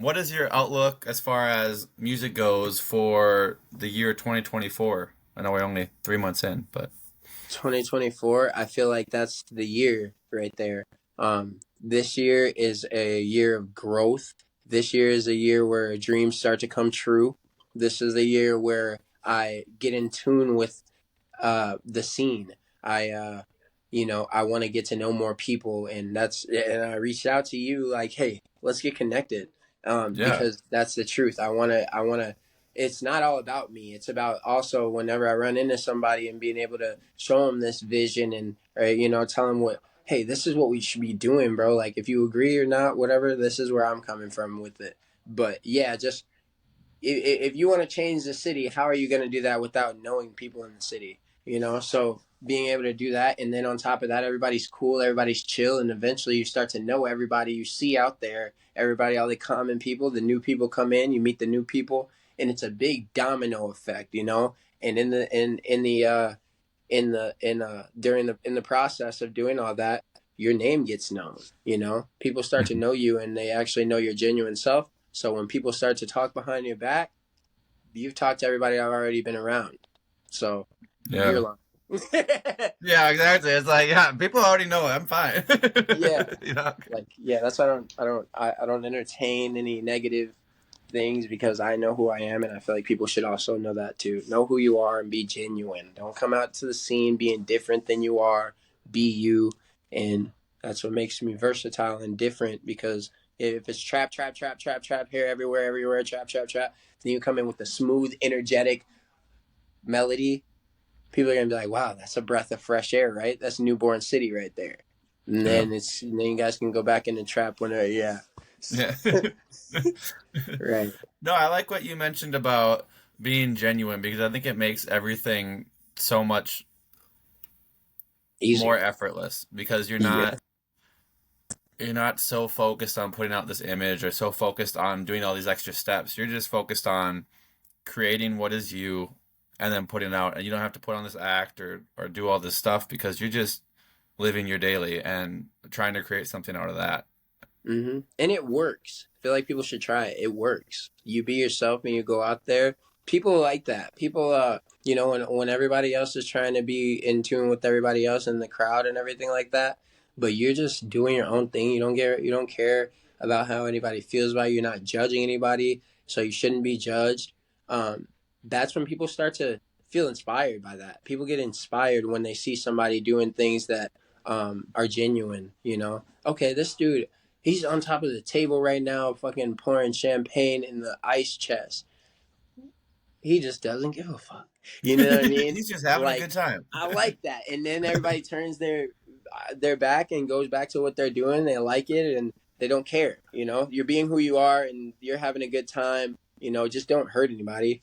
What is your outlook as far as music goes for the year 2024? I know we're only 3 months in, but 2024, I feel like that's the year right there. This year is a year of growth. This year is a year where dreams start to come true. This is a year where I get in tune with the scene. I want to get to know more people, and I reached out to you like, hey, let's get connected, yeah. because that's the truth. I want to. It's not all about me. It's about also whenever I run into somebody and being able to show them this vision and tell them what. Hey, this is what we should be doing, bro. Like, if you agree or not, whatever. This is where I'm coming from with it. But yeah, just if you want to change the city, how are you going to do that without knowing people in the city? So being able to do that, and then on top of that, everybody's cool, everybody's chill, and eventually you start to know everybody you see out there, everybody, all the common people, the new people come in, you meet the new people, and it's a big domino effect. And in the process of doing all that, your name gets known. People start to know you, and they actually know your genuine self. So when people start to talk behind your back, you've talked to everybody I've already been around. So you're Yeah. lying. Yeah, exactly. It's like, yeah, people already know it. I'm fine. Yeah. You know? Like, yeah, that's why I don't entertain any negative things, because I know who I am, and I feel like people should also know that too. Know who you are and be genuine. Don't come out to the scene being different than you are. Be you, and that's what makes me versatile and different. Because if it's trap, trap, trap, trap, trap here, everywhere, everywhere, trap, trap, trap, then you come in with the smooth, energetic melody. People are gonna be like, "Wow, that's a breath of fresh air, right? That's Newborn City right there." And Yeah. then you guys can go back in the trap whenever, yeah. Yeah. Right. No, I like what you mentioned about being genuine because I think it makes everything so much more Easier. effortless because Yeah. you're not so focused on putting out this image or so focused on doing all these extra steps. You're just focused on creating what is you and then putting it out. And you don't have to put on this act or do all this stuff because you're just living your daily and trying to create something out of that. And it works. I feel like people should try it. It works. You be yourself and you go out there. People like that. People, when everybody else is trying to be in tune with everybody else in the crowd and everything like that, but you're just doing your own thing. You don't care about how anybody feels about you. You're not judging anybody, so you shouldn't be judged. Um, that's when people start to feel inspired by that. People get inspired when they see somebody doing things that are genuine. Okay, this dude, he's on top of the table right now, fucking pouring champagne in the ice chest. He just doesn't give a fuck. You know what I mean? He's just having a Like, good time. I like that. And then everybody turns their back and goes back to what they're doing. They like it and they don't care. You're being who you are and you're having a good time. Just don't hurt anybody.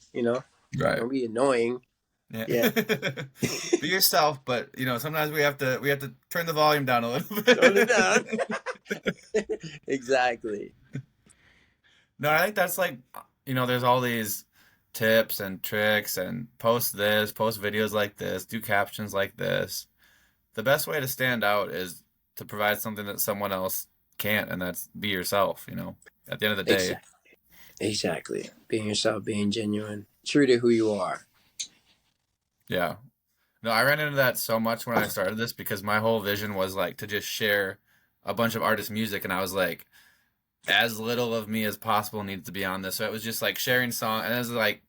Right. Don't be annoying. Yeah. Yeah. Be yourself, but sometimes we have to turn the volume down a little Tone it bit. down. Exactly. No, I think that's like, there's all these tips and tricks and post this, post videos like this, do captions like this. The best way to stand out is to provide something that someone else can't, and that's be yourself. At the end of the day. Exactly. Exactly. Being yourself, being genuine, true to who you are. Yeah. No, I ran into that so much when I started this because my whole vision was like to just share a bunch of artist music, and I was like, as little of me as possible needs to be on this. So it was just like sharing song, and it was like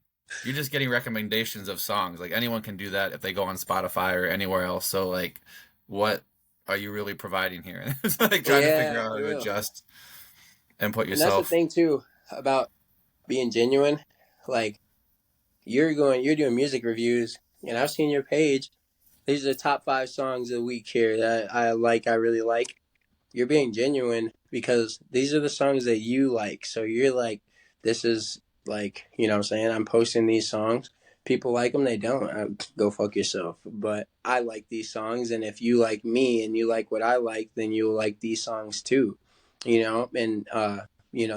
you're just getting recommendations of songs. Like anyone can do that if they go on Spotify or anywhere else. So like, what are you really providing here? It's like trying to figure Yeah, out how for to real. adjust and put And that's the yourself. thing too about being genuine. Like, you're doing music reviews, and I've seen your page. These are the top 5 songs of the week here that I like. I really like. You're being genuine because these are the songs that you like. So you're like, this is like, what I'm saying? I'm posting these songs. People like them, they don't. Go fuck yourself. But I like these songs, and if you like me and you like what I like, then you'll like these songs too. And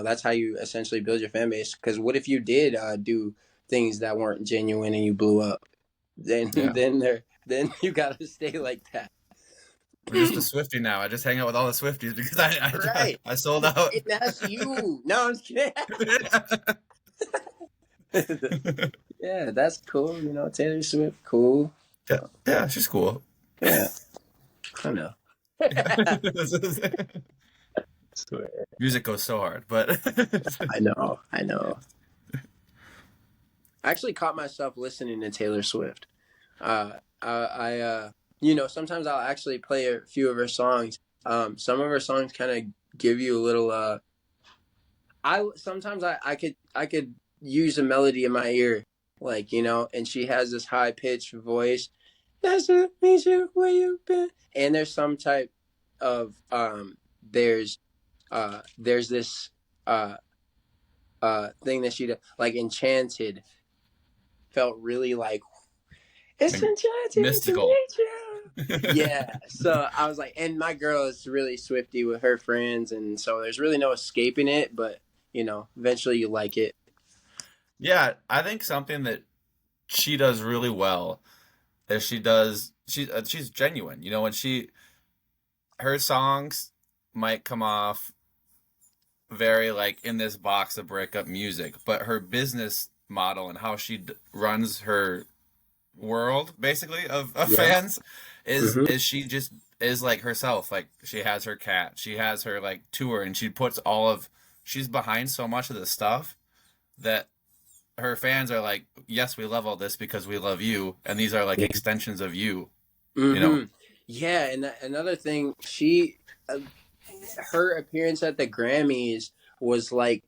that's how you essentially build your fan base. Because what if you did do things that weren't genuine and you blew up? Then Yeah. then you gotta stay like that. I'm just a Swiftie now. I just hang out with all the Swifties because I Right. I sold out. And that's you. No, I'm just kidding. Yeah, that's cool. You know, Taylor Swift, cool. Yeah, yeah, she's cool. Yeah, I know. Swear. Music goes so hard, but I know. I know. I actually caught myself listening to Taylor Swift. You know, sometimes I'll actually play a few of her songs. Some of her songs kind of give you a little. I could use a melody in my ear, like you know, and she has this high pitched voice. That's what means you where you've been. And there's some type of there's this uh thing that she did, like Enchanted felt really like it's like enchanting to mystical. meet you. Yeah. So I was like, and my girl is really Swifty with her friends, and so there's really no escaping it. But you know, eventually you like it. Yeah, I think something that she does really well is she's genuine. You know, when her songs might come off very like in this box of breakup music, but her business model and how she runs her world basically of Yeah. fans Mm-hmm. is she just is like herself. Like she has her cat, she has her like tour, and she puts all of she's behind so much of the stuff that her fans are like, yes, we love all this because we love you, and these are like Yeah. extensions of you, you know. Mm-hmm. Yeah, and another thing, uh, her appearance at the Grammys was like,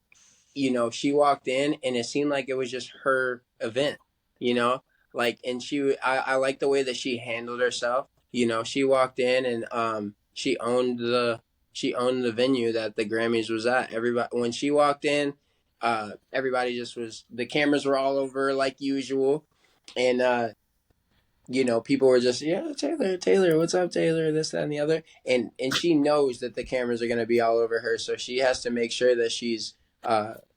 you know, she walked in and it seemed like it was just her event, you know, like, and I like the way that she handled herself. You know, she walked in and she owned the venue that the Grammys was at. Everybody when she walked in, everybody just was the cameras were all over her like usual, and you know, people were just, yeah, Taylor, what's up, Taylor, this, that, and the other. And she knows that the cameras are going to be all over her. So she has to make sure that she's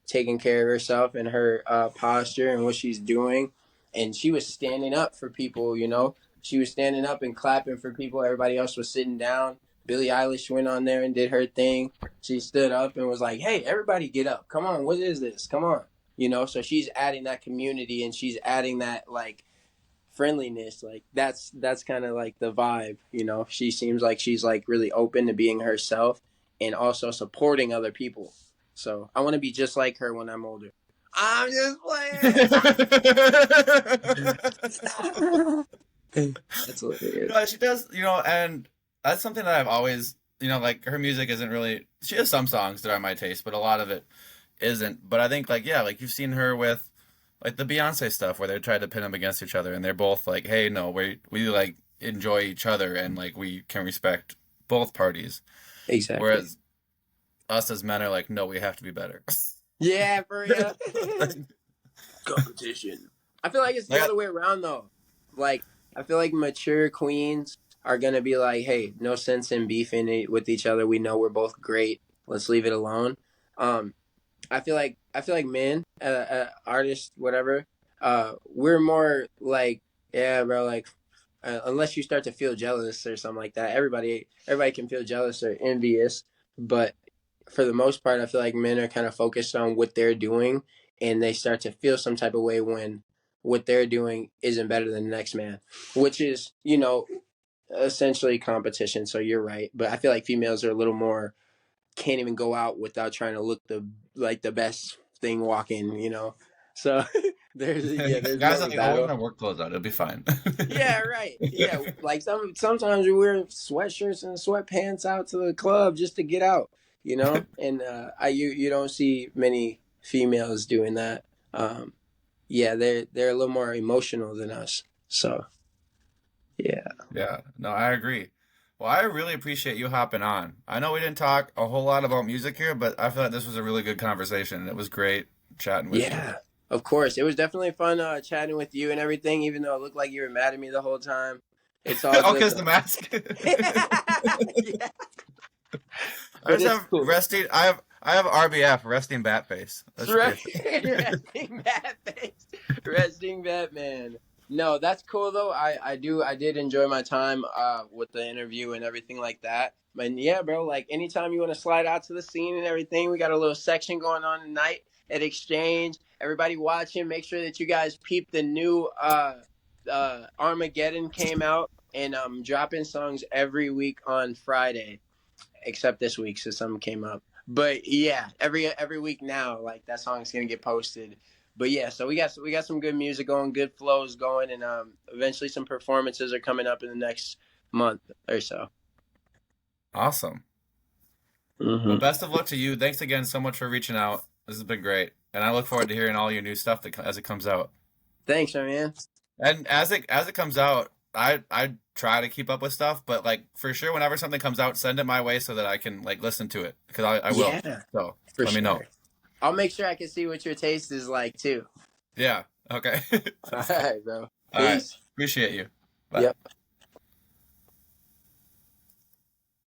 taking care of herself and her posture and what she's doing. And she was standing up for people, you know. She was standing up and clapping for people. Everybody else was sitting down. Billie Eilish went on there and did her thing. She stood up and was like, hey, everybody get up. Come on, what is this? Come on. You know, so she's adding that community and she's adding that, like, friendliness. Like that's kind of like the vibe, you know. She seems like she's like really open to being herself and also supporting other people. So I want to be just like her when I'm older. I'm just playing. That's hilarious. No, she does, you know, and that's something that I've always, you know, like her music isn't really. She has some songs that are my taste, but a lot of it isn't. But I think, like, yeah, like you've seen her with, like the Beyonce stuff where they tried to pin them against each other, and they're both like, hey, no, we like enjoy each other, and like we can respect both parties. Exactly. Whereas us as men are like, no, we have to be better. Yeah, for real. Competition. I feel like it's the Like, other way around though. Like I feel like mature queens are gonna be like, "Hey, no sense in beefing with each other. We know we're both great. Let's leave it alone." Um, I feel like men, artists, whatever, we're more like, yeah, bro. Like, unless you start to feel jealous or something like that, everybody can feel jealous or envious, but for the most part, I feel like men are kind of focused on what they're doing, and they start to feel some type of way when what they're doing isn't better than the next man, which is, you know, essentially competition. So you're right, but I feel like females are a little more can't even go out without trying to look the best thing walking, you know. So there's more guys of are a like, oh, we're battle. gonna work clothes out. It'll be fine. Yeah, right. Yeah, like sometimes we wear sweatshirts and sweatpants out to the club just to get out, you know. And you don't see many females doing that. Yeah, they're a little more emotional than us. So yeah, Yeah, no, I agree. Well, I really appreciate you hopping on. I know we didn't talk a whole lot about music here, but I feel like this was a really good conversation. It was great chatting with you. yeah. Of course, it was definitely fun chatting with you and everything. Even though it looked like you were mad at me the whole time, it's all Oh, good because the though. mask. Yeah, I but just it's have cool. resting. I have RBF, resting bat face. That should be a thing. Resting Batman. Resting Batman. No, that's cool though. I did enjoy my time with the interview and everything like that. And yeah, bro, like anytime you want to slide out to the scene and everything, we got a little section going on tonight at Exchange. Everybody watching, make sure that you guys peep the new Armageddon came out, and dropping songs every week on Friday, except this week, so something came up. But yeah, every week now, like that song's gonna get posted. But yeah, so we got some good music going, good flows going, and eventually some performances are coming up in the next month or so. Awesome. Well, Hmm. best of luck to you. Thanks again so much for reaching out. This has been great, and I look forward to hearing all your new stuff as it comes out. Thanks, my man. And as it comes out, I try to keep up with stuff, but like for sure, whenever something comes out, send it my way so that I can like listen to it because I will. Yeah, So for let me know. sure. I'll make sure I can see what your taste is like too. Yeah. Okay. All Sounds good. right, bro. All right. Peace. Appreciate you. Bye. Yep.